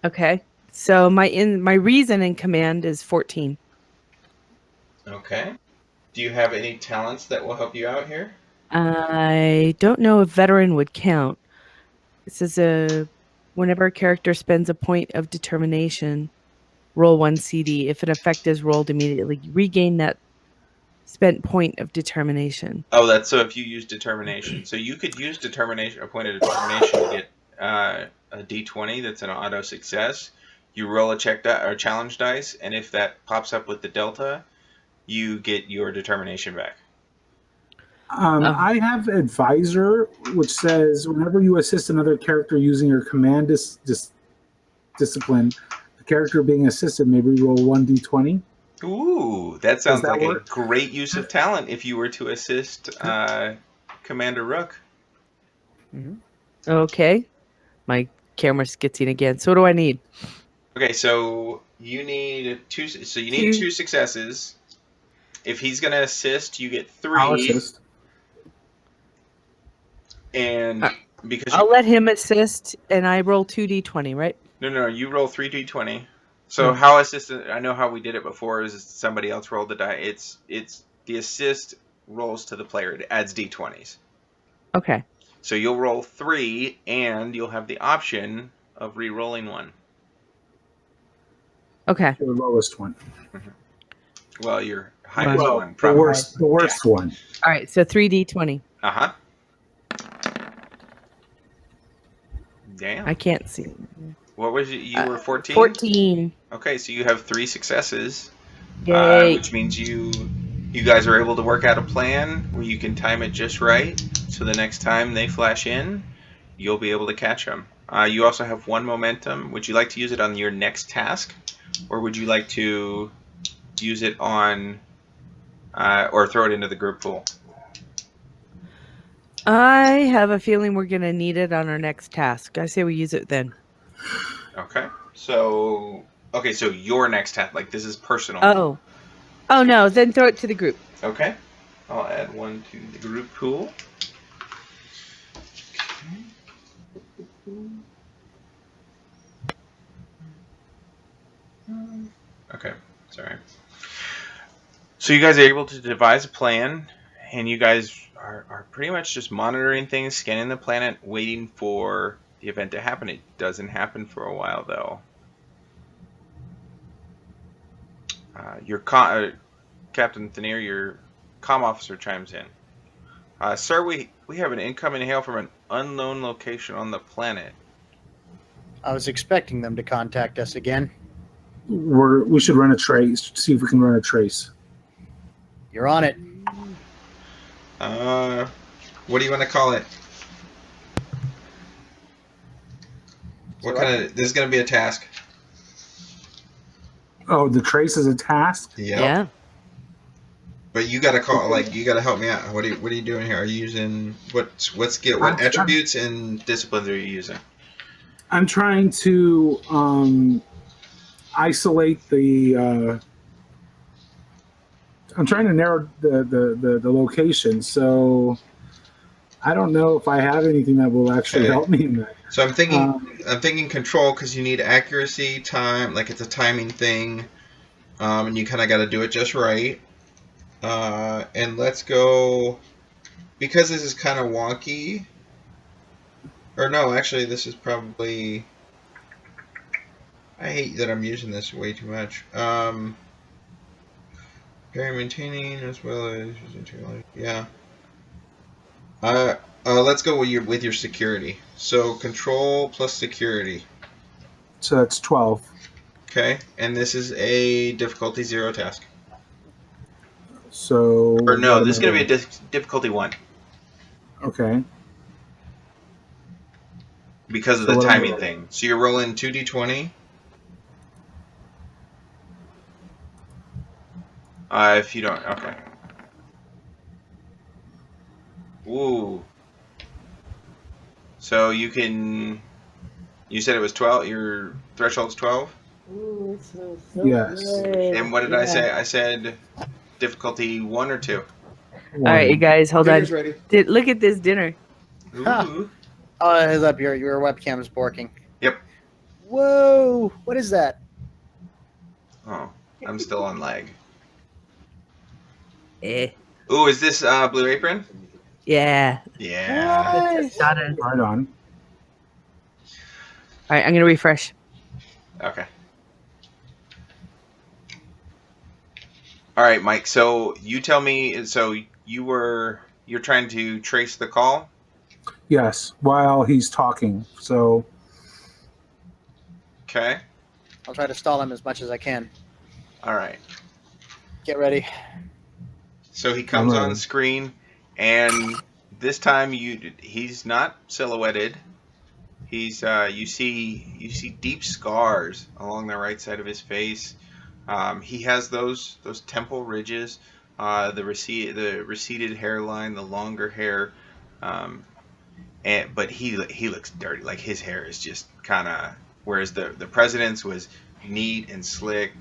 Okay. So my reason in command is 14. Okay. Do you have any talents that will help you out here? I don't know if veteran would count. This is whenever a character spends a point of determination, roll 1 CD. If an effect is rolled immediately, regain that spent point of determination. Oh, that's so if you use determination. So you could use determination, a point of determination to get a D20 that's an auto success. You roll a challenge dice, and if that pops up with the delta, you get your determination back. I have advisor, which says whenever you assist another character using your command discipline, the character being assisted may reroll 1d20. Ooh, that sounds that like work? a great use of talent if you were to assist Commander Rook. Mm-hmm. Okay. My camera's skitzing again. So what do I need? Okay, so you need 2. So you need 2 successes. If he's going to assist, you get 3. I'll assist. And because I'll let him assist, and I roll 2d20, right? No, you roll 3d20. So how assistant? I know how we did it before. Is somebody else rolled the die? It's the assist rolls to the player. It adds d20s. Okay. So you'll roll 3, and you'll have the option of re-rolling 1. Okay. The lowest one. Well, your highest Well, one, the probably. worst one. All right. So 3d20. Uh-huh. Damn. I can't see. What was it? You were 14? 14. Okay, so you have 3 successes. Yay. Which means you guys are able to work out a plan where you can time it just right, so the next time they flash in, you'll be able to catch them. You also have 1 momentum. Would you like to use it on your next task, or would you like to use it on, or throw it into the group pool? I have a feeling we're gonna need it on our next task. I say we use it then. Okay. So your next task, like this is personal. Oh no, then throw it to the group. Okay. I'll add one to the group pool. Okay. Sorry. So you guys are able to devise a plan, and you guys are pretty much just monitoring things, scanning the planet, waiting for the event to happen. It doesn't happen for a while, though. Captain Thonir, your comm officer chimes in. Sir, we have an incoming hail from an unknown location on the planet. I was expecting them to contact us again. We should run a trace. See if we can run a trace. You're on it. What do you want to call it? This is going to be a task. Oh, the trace is a task? Yep. Yeah. But you got to you got to help me out. What are you doing here? Are you using what attributes and disciplines are you using? I'm trying to isolate the. I'm trying to narrow the location. So I don't know if I have anything that will actually help me in that. So I'm thinking control, because you need accuracy, time, like it's a timing thing, and you kind of got to do it just right. And let's go, because this is kind of wonky. Or no, actually, this is probably. I hate that I'm using this way too much. Maintaining as well as yeah. Let's go with your security. So control plus security. So that's 12. Okay, and this is a difficulty 0 task. So. Or no, this is going to be a difficulty 1. Okay. Because of the timing thing. So you're rolling 2d20. If you don't, okay. Ooh. So you said it was 12, your threshold's 12? Ooh, so Yes. good. And what did I say? I said difficulty 1 or 2? All right, you guys, hold on. Dinner's ready. Look at this dinner. Ooh. Oh, heads up, your webcam is borking. Yep. Whoa! What is that? Oh, I'm still on lag. Eh. Ooh, is this Blue Apron? Yeah. Yeah. Just started. Right on. All right, I'm gonna refresh. Okay. All right, Mike. So you tell me. So you're trying to trace the call? Yes, while he's talking. So. Okay. I'll try to stall him as much as I can. All right. Get ready. So he comes on screen, and this time he's not silhouetted. He's you see deep scars along the right side of his face. He has those temple ridges, the receded hairline, the longer hair, but he looks dirty. Like his hair is just kind of, whereas the president's was neat and slick.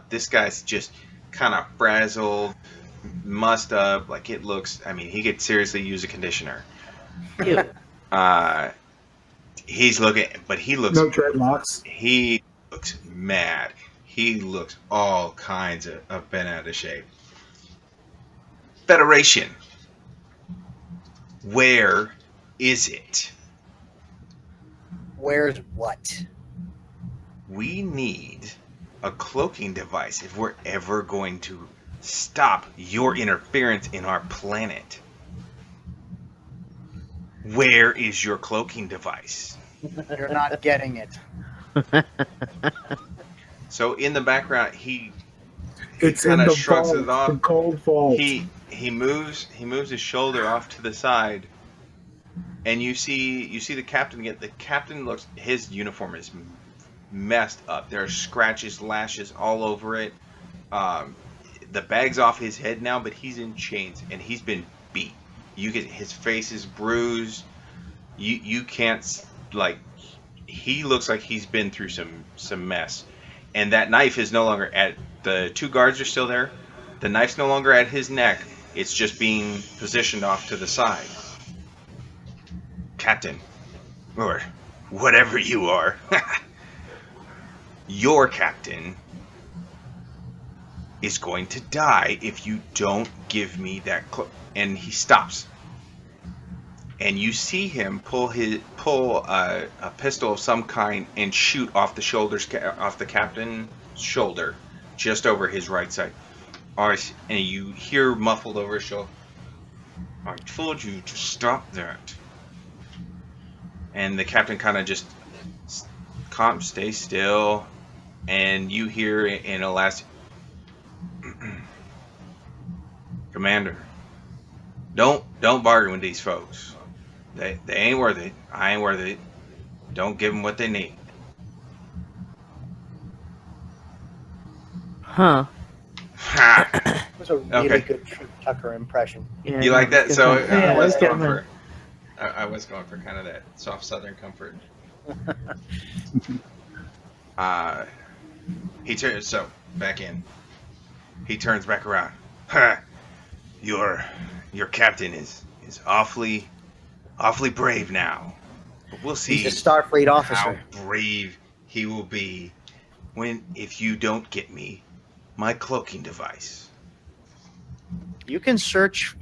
This guy's just kind of frazzled, mussed up. Like it looks. I mean, he could seriously use a conditioner. Ew. He's looking, but he looks. No dreadlocks. He looks mad. He looks all kinds of bent out of shape. Federation. Where is it? Where's what? We need a cloaking device if we're ever going to stop your interference in our planet. Where is your cloaking device? You're not getting it. So in the background, he It's in kinda the shrugs vault, it off. the cold vault. He moves his shoulder off to the side, and you see the captain get. The captain looks, his uniform is messed up. There are scratches, lashes all over it. The bag's off his head now, but he's in chains and he's been beat. You get his face is bruised. You can't like. He looks like he's been through some mess, and that knife is no longer at the 2 guards are still there. The knife's no longer at his neck. It's just being positioned off to the side. Captain, or whatever you are, your captain is going to die if you don't give me that cloak. And he stops. And you see him pull a pistol of some kind and shoot off the captain's shoulder, just over his right side. And you hear muffled over his shoulder, "I told you to stop that." And the captain kind of just stay still, and you hear in a last, "Commander, don't bargain with these folks. They ain't worth it. I ain't worth it. Don't give them what they need." Huh. Ha! It was a really Okay. good Trip Tucker impression. Yeah, You like that? good So one. Yeah, I was that's good going one. I was going for kind of that soft Southern comfort. He turns back in. He turns back around. Ha! Your captain is awfully brave now. But we'll see He's a Starfleet how officer. brave he will be if you don't get me my cloaking device. You can search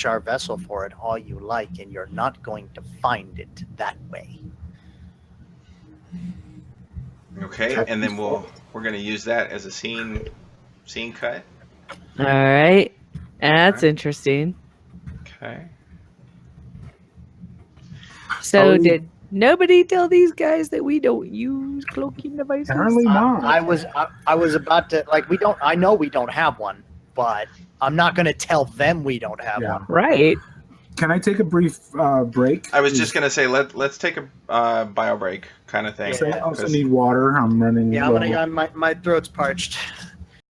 our vessel for it all you like, and you're not going to find it that way. Okay, and then we're gonna use that as a scene cut. All right. That's interesting. Okay. So Oh, did nobody tell these guys that we don't use cloaking devices? Apparently not. I was about to I know we don't have one, but I'm not going to tell them we don't have Yeah. one. Right. Can I take a brief break? I was just gonna say let's take a bio break kind of thing. I also 'cause- need water. I'm running Yeah, low. my throat's parched.